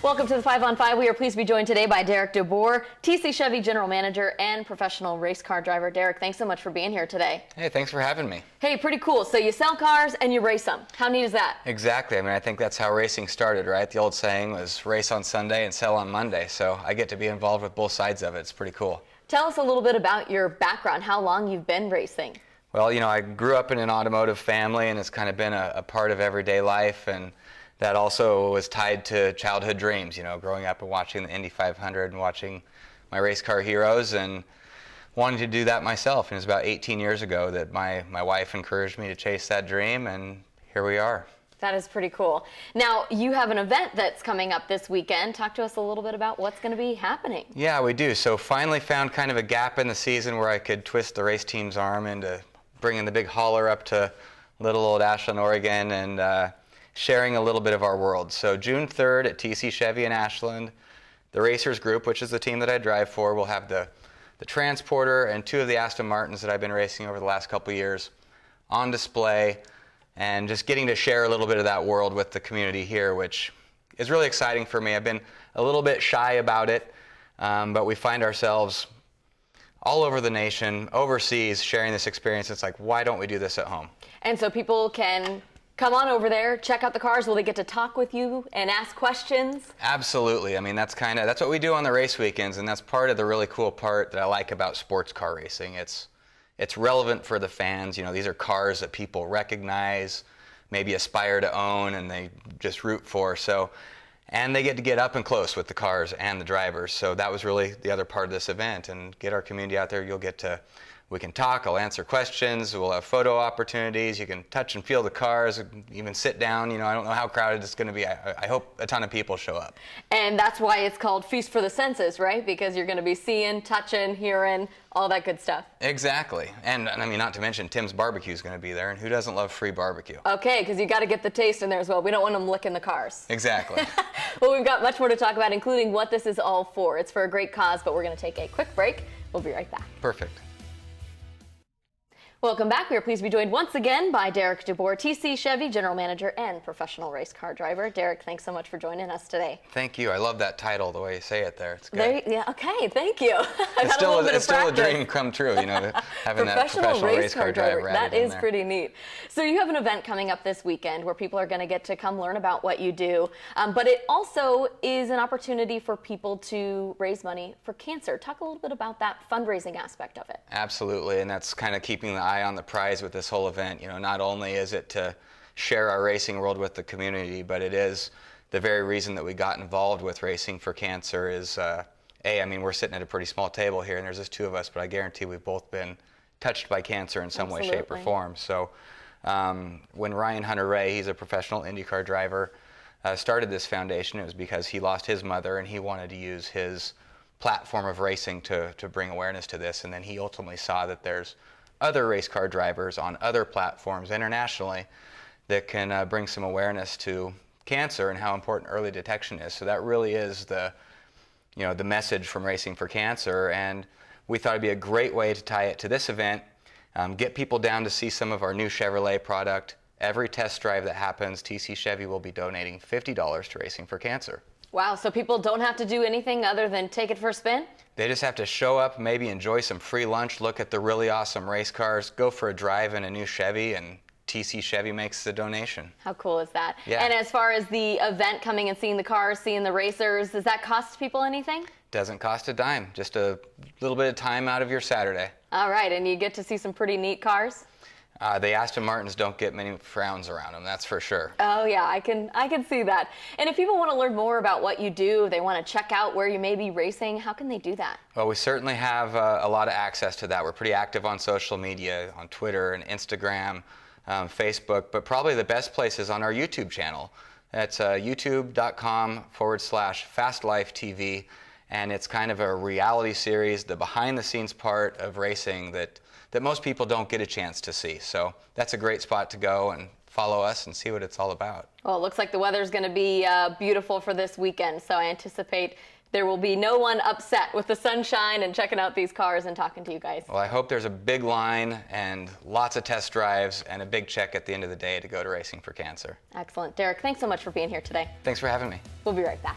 Welcome to the 5 on 5. We are pleased to be joined today by Derek Deboer, TC Chevy General Manager and professional race car driver. Derek, thanks so much for being here today. Hey, thanks for having me. Hey, pretty cool. So you sell cars and you race them. How neat is that? Exactly. I mean, I think that's how racing started, right? The old saying was race on Sunday and sell on Monday. So I get to be involved with both sides of it. It's pretty cool. Tell us a little bit about your background, how long you've been racing. Well, you know, I grew up in an automotive family, and it's kind of been a part of everyday life, and that also was tied to childhood dreams, you know, growing up and watching the Indy 500 and watching my race car heroes and wanting to do that myself. And it was about 18 years ago that my wife encouraged me to chase that dream, and here we are. That is pretty cool. Now, you have an event that's coming up this weekend. Talk to us a little bit about what's going to be happening. Yeah, we do. So finally found kind of a gap in the season where I could twist the race team's arm into bringing the big hauler up to little old Ashland, Oregon, and sharing a little bit of our world. So June 3rd at TC Chevy in Ashland, the Racers Group, which is the team that I drive for, will have the Transporter and two of the Aston Martins that I've been racing over the last couple of years on display, and just getting to share a little bit of that world with the community here, which is really exciting for me. I've been a little bit shy about it, but we find ourselves all over the nation, overseas, sharing this experience. It's like, why don't we do this at home? And so people can come on over there, check out the cars. Will they get to talk with you and ask questions? Absolutely. I mean, that's what we do on the race weekends, and that's part of the really cool part that I like about sports car racing. It's relevant for the fans. You know, these are cars that people recognize, maybe aspire to own, and they just root for. And they get to get up and close with the cars and the drivers. So that was really the other part of this event, and get our community out there. We can talk, I'll answer questions, we'll have photo opportunities, you can touch and feel the cars, even sit down. You know, I don't know how crowded it's going to be. I hope a ton of people show up. And that's why it's called Feast for the Senses, right? Because you're going to be seeing, touching, hearing, all that good stuff. Exactly. And I mean, not to mention Tim's Barbecue is going to be there, and who doesn't love free barbecue? Okay, because you got to get the taste in there as well. We don't want them licking the cars. Exactly. Well, we've got much more to talk about, including what this is all for. It's for a great cause, but we're going to take a quick break. We'll be right back. Perfect. Welcome back. We are pleased to be joined once again by Derek Deboer, TC Chevy General Manager and professional race car driver. Derek, thanks so much for joining us today. Thank you. I love that title, the way you say it there. It's good. Yeah, okay, thank you. It's still a dream come true, you know, having that professional race car driver. That is pretty neat. So you have an event coming up this weekend where people are going to get to come learn about what you do, but it also is an opportunity for people to raise money for cancer. Talk a little bit about that fundraising aspect of it. Absolutely, and that's kind of keeping the eye on the prize with this whole event. You know, not only is it to share our racing world with the community, but it is the very reason that we got involved with Racing for Cancer is, I mean, we're sitting at a pretty small table here, and there's just two of us, but I guarantee we've both been touched by cancer in some way, shape, or form. So when Ryan Hunter-Ray, he's a professional IndyCar driver, started this foundation, it was because he lost his mother, and he wanted to use his platform of racing to bring awareness to this. And then he ultimately saw that there's other race car drivers on other platforms internationally that can bring some awareness to cancer and how important early detection is. So that really is the message from Racing for Cancer, and we thought it'd be a great way to tie it to this event, get people down to see some of our new Chevrolet product. Every test drive that happens, TC Chevy will be donating $50 to Racing for Cancer. Wow, so people don't have to do anything other than take it for a spin? They just have to show up, maybe enjoy some free lunch, look at the really awesome race cars, go for a drive in a new Chevy, and TC Chevy makes the donation. How cool is that? Yeah. And as far as the event, coming and seeing the cars, seeing the racers, does that cost people anything? Doesn't cost a dime, just a little bit of time out of your Saturday. All right, and you get to see some pretty neat cars? The Aston Martins don't get many frowns around them, that's for sure. Oh yeah, I can see that. And if people want to learn more about what you do, they want to check out where you may be racing, how can they do that? Well, we certainly have a lot of access to that. We're pretty active on social media, on Twitter and Instagram, Facebook, but probably the best place is on our YouTube channel. That's youtube.com/FastLifeTV, and it's kind of a reality series, the behind-the-scenes part of racing that most people don't get a chance to see. So that's a great spot to go and follow us and see what it's all about. Well, it looks like the weather's going to be beautiful for this weekend, so I anticipate there will be no one upset with the sunshine and checking out these cars and talking to you guys. Well, I hope there's a big line and lots of test drives and a big check at the end of the day to go to Racing for Cancer. Excellent. Derek, thanks so much for being here today. Thanks for having me. We'll be right back.